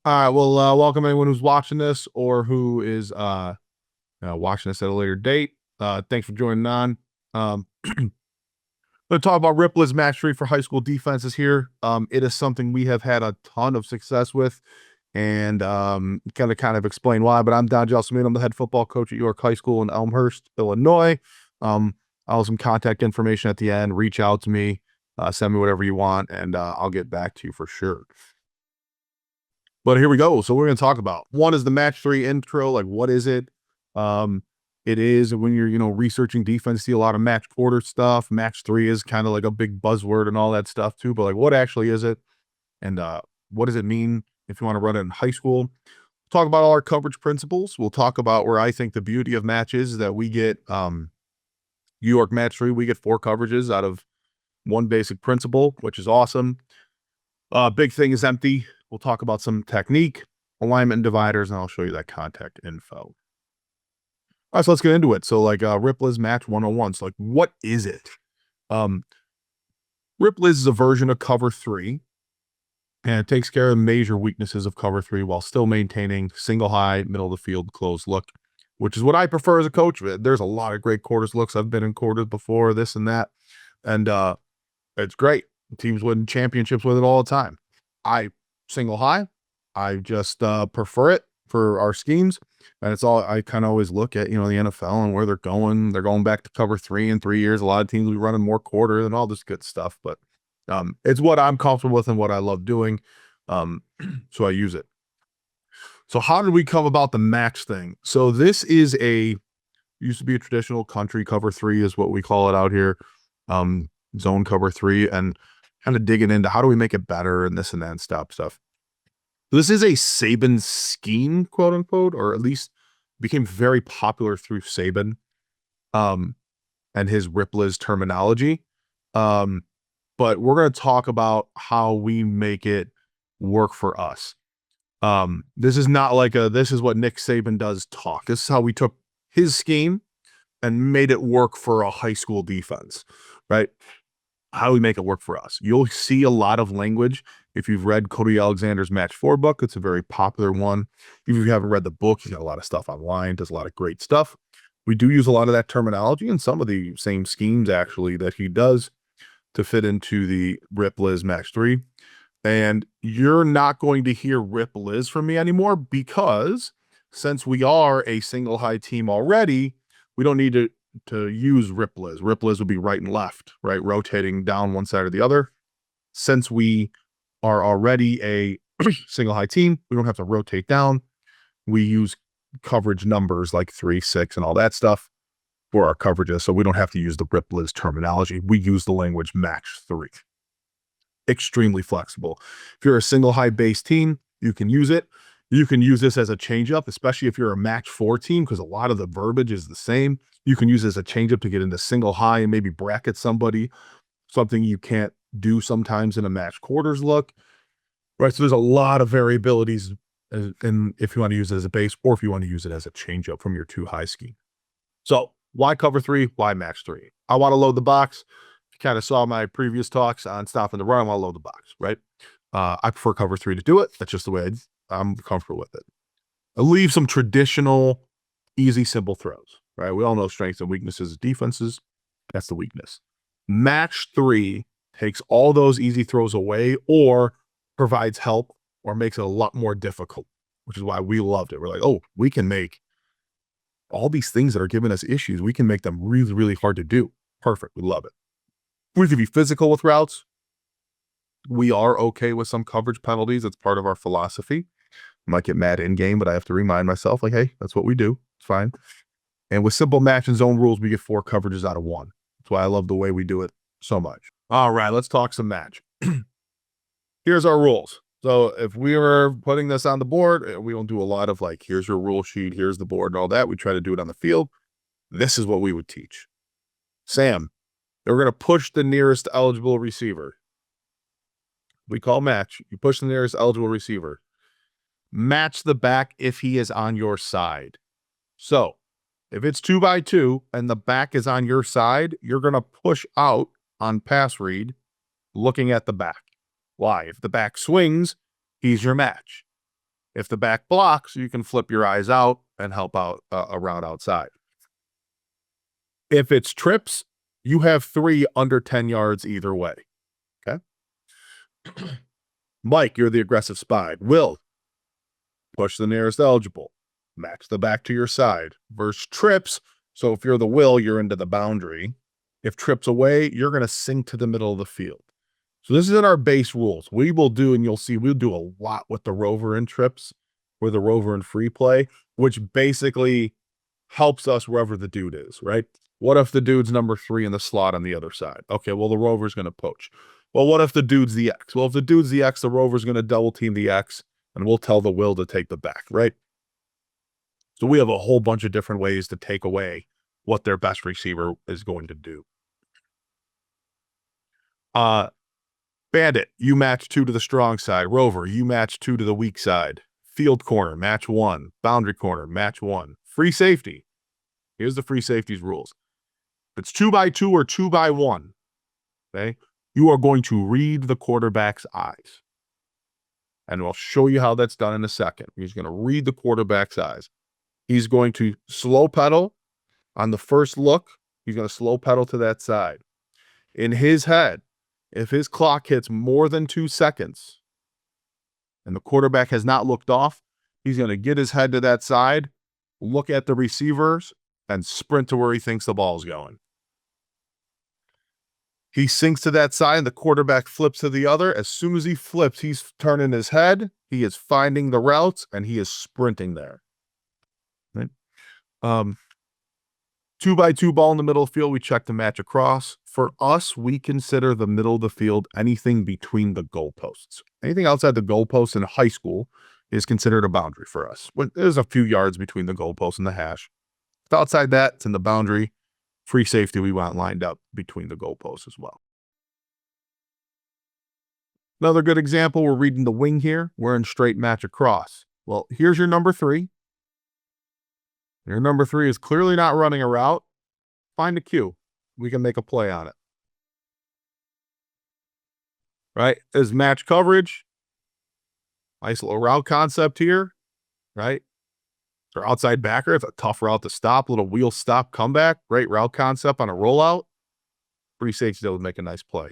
All right. Well, welcome anyone who's watching this or who is watching this at a later date. Thanks for joining on. Let's talk about Ripley's match three for high school defenses here. It is something we have had a ton of success with, and kind of explain why. But I'm Don Gelsomino. I'm the head football coach at York High School in Elmhurst, Illinois. I'll have some contact information at the end. Reach out to me, send me whatever you want, and I'll get back to you for sure. But here we go. So we're going to talk about one is the match three intro. Like, what is it? It is when you're, researching defense, see a lot of match quarter stuff. Match three is kind of like a big buzzword and all that stuff too. But like, what actually is it? And what does it mean if you want to run it in high school? We'll talk about all our coverage principles. We'll talk about where I think the beauty of matches is that we get York match three. We get 4 coverages out of one basic principle, which is awesome. Big thing is empty. We'll talk about some technique, alignment and dividers, and I'll show you that contact info. All right, so let's get into it. So like Ripley's match 101. So like, what is it? Ripley's is a version of cover 3, and it takes care of major weaknesses of cover 3 while still maintaining single high, middle of the field, closed look, which is what I prefer as a coach. There's a lot of great quarters looks. I've been in quarters before, this and that, and it's great. Teams win championships with it all the time. I single high. I just prefer it for our schemes. And it's all, I kind of always look at, the NFL and where they're going. They're going back to cover 3 in 3 years. A lot of teams will be running more quarter and all this good stuff. But it's what I'm comfortable with and what I love doing. So I use it. So how did we come about the match thing? So this is used to be a traditional country cover 3 is what we call it out here. Zone cover 3, and kind of digging into how do we make it better and this and that and stuff. This is a Saban scheme, quote unquote, or at least became very popular through Saban and his Ripley's terminology. But we're going to talk about how we make it work for us. This is not like this is what Nick Saban does talk. This is how we took his scheme and made it work for a high school defense, right? How do we make it work for us? You'll see a lot of language. If you've read Cody Alexander's Match 4 book, it's a very popular one. If you haven't read the book, he's got a lot of stuff online, does a lot of great stuff. We do use a lot of that terminology and some of the same schemes, actually, that he does to fit into the Rip Liz Match 3. And you're not going to hear Rip Liz from me anymore because since we are a single high team already, we don't need to use Rip Liz. Rip Liz would be right and left, right? Rotating down one side or the other. Since we are already a single high team, we don't have to rotate down. We use coverage numbers like 3, 6, and all that stuff for our coverages. So we don't have to use the Rip Liz terminology. We use the language match 3. Extremely flexible. If you're a single high base team, you can use it. You can use this as a changeup, especially if you're a match 4 team, because a lot of the verbiage is the same. You can use it as a changeup to get into single high and maybe bracket somebody, something you can't do sometimes in a match quarters look, right? So there's a lot of variabilities, and if you want to use it as a base or if you want to use it as a changeup from your 2 high scheme. So why cover 3? Why match 3? I want to load the box. You kind of saw my previous talks on stopping the run. I want to load the box, right? I prefer cover 3 to do it. That's just the way I'm comfortable with it. I leave some traditional, easy, simple throws, right? We all know strengths and weaknesses of defenses. That's the weakness. Match 3 takes all those easy throws away or provides help or makes it a lot more difficult, which is why we loved it. We're like, oh, we can make all these things that are giving us issues, we can make them really, really hard to do. Perfect. We love it. We can be physical with routes. We are okay with some coverage penalties. It's part of our philosophy. I might get mad in game, but I have to remind myself, like, hey, that's what we do. It's fine. And with simple match and zone rules, we get 4 coverages out of 1. That's why I love the way we do it so much. All right, let's talk some match. Here's our rules. So if we were putting this on the board, we don't do a lot of like, here's your rule sheet, here's the board and all that. We try to do it on the field. This is what we would teach. Sam, we're going to push the nearest eligible receiver. We call match. You push the nearest eligible receiver. Match the back if he is on your side. So if it's 2 by 2 and the back is on your side, you're going to push out on pass read looking at the back. Why? If the back swings, he's your match. If the back blocks, you can flip your eyes out and help out around outside. If it's trips, you have 3 under 10 yards either way. Okay. Mike, you're the aggressive spy. Will, push the nearest eligible. Match the back to your side. Versus trips. So if you're the Will, you're into the boundary. If trips away, you're going to sink to the middle of the field. So this is in our base rules. We will do, and you'll see, we'll do a lot with the rover and trips, or the rover and free play, which basically helps us wherever the dude is, right? What if the dude's number 3 in the slot on the other side? Okay, well, the rover's going to poach. Well, what if the dude's the X? Well, if the dude's the X, the rover's going to double team the X, and we'll tell the Will to take the back, right? So we have a whole bunch of different ways to take away what their best receiver is going to do. Bandit, you match 2 to the strong side. Rover, you match 2 to the weak side. Field corner, match 1. Boundary corner, match 1. Free safety. Here's the free safeties rules. If it's 2x2 or 2x1, okay, you are going to read the quarterback's eyes. And I'll show you how that's done in a second. He's going to read the quarterback's eyes. He's going to slow pedal on the first look. He's going to slow pedal to that side. In his head, if his clock hits more than 2 seconds and the quarterback has not looked off, he's going to get his head to that side, look at the receivers, and sprint to where he thinks the ball's going. He sinks to that side, and the quarterback flips to the other. As soon as he flips, he's turning his head, he is finding the routes, and he is sprinting there. Right? 2x2 ball in the middle of the field, we check the match across. For us, we consider the middle of the field anything between the goalposts. Anything outside the goalposts in high school is considered a boundary for us. There's a few yards between the goalposts and the hash. If outside that, it's in the boundary. Free safety, we want lined up between the goalposts as well. Another good example, we're reading the wing here. We're in straight match across. Well, here's your number 3. Your number 3 is clearly not running a route. Find a cue. We can make a play on it. Right? Is match coverage. Nice little route concept here. Right? Or outside backer. It's a tough route to stop. Little wheel stop comeback. Great route concept on a rollout. Free safety still would make a nice play.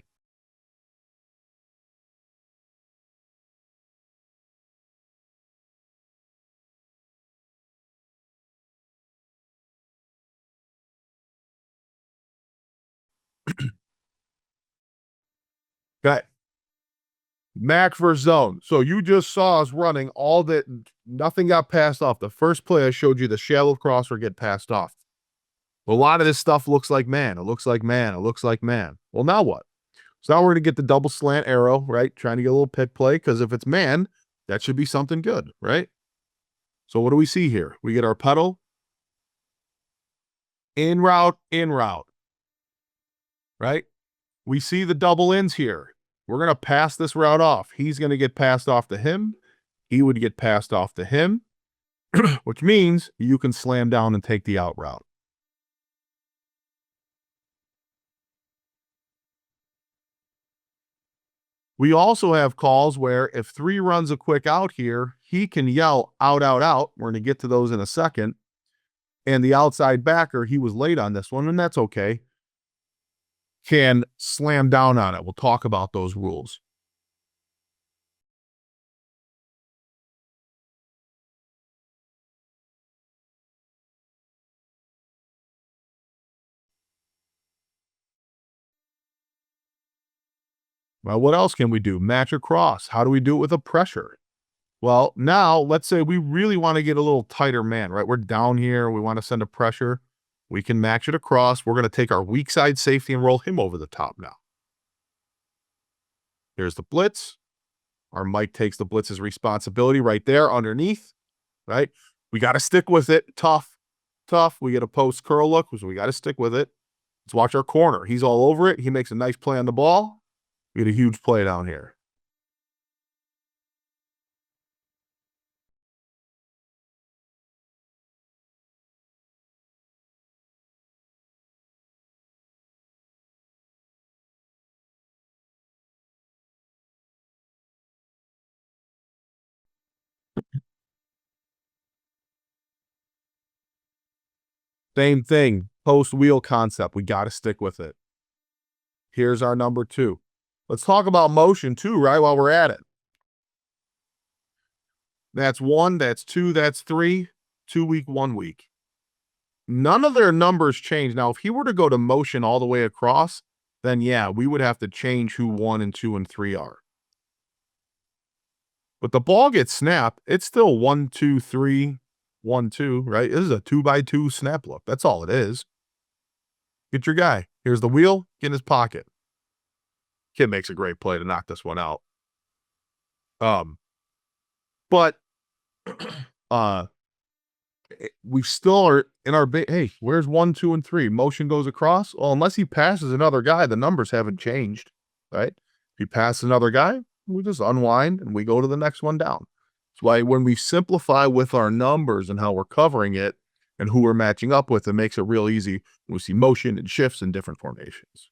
Okay. Max versus zone. So you just saw us running all that. Nothing got passed off. The first play I showed you, the shallow crosser get passed off. A lot of this stuff looks like man. It looks like man. It looks like man. Well, now what? So now we're going to get the double slant arrow, right? Trying to get a little pick play, because if it's man, that should be something good, right? So what do we see here? We get our pedal. In route, right? We see the double ins here. We're going to pass this route off. He's going to get passed off to him. He would get passed off to him, which means you can slam down and take the out route. We also have calls where if 3 runs a quick out here, he can yell out, out, out. We're going to get to those in a second. And the outside backer, he was late on this one, and that's okay, can slam down on it. We'll talk about those rules. Well, what else can we do? Match across. How do we do it with a pressure? Well, now let's say we really want to get a little tighter man, right? We're down here. We want to send a pressure. We can match it across. We're going to take our weak side safety and roll him over the top now. Here's the blitz. Our Mike takes the blitz's responsibility right there underneath, right? We got to stick with it. Tough. We get a post curl look, so we got to stick with it. Let's watch our corner. He's all over it. He makes a nice play on the ball. We get a huge play down here. Same thing. Post wheel concept. We got to stick with it. Here's our number 2. Let's talk about motion too, right? While we're at it. That's 1, that's 2, that's 3. 2 week, 1 week. None of their numbers change. Now, if he were to go to motion all the way across, then yeah, we would have to change who 1 and 2 and 3 are. But the ball gets snapped. It's still 1, 2, 3, 1, 2, right? This is a 2x2 snap look. That's all it is. Get your guy. Here's the wheel. Get in his pocket. Kid makes a great play to knock this one out. But we still are in our hey, where's 1, 2, and 3? Motion goes across. Well, unless he passes another guy, the numbers haven't changed, right? If he passes another guy, we just unwind and we go to the next one down. That's why when we simplify with our numbers and how we're covering it and who we're matching up with, it makes it real easy. We see motion and shifts in different formations.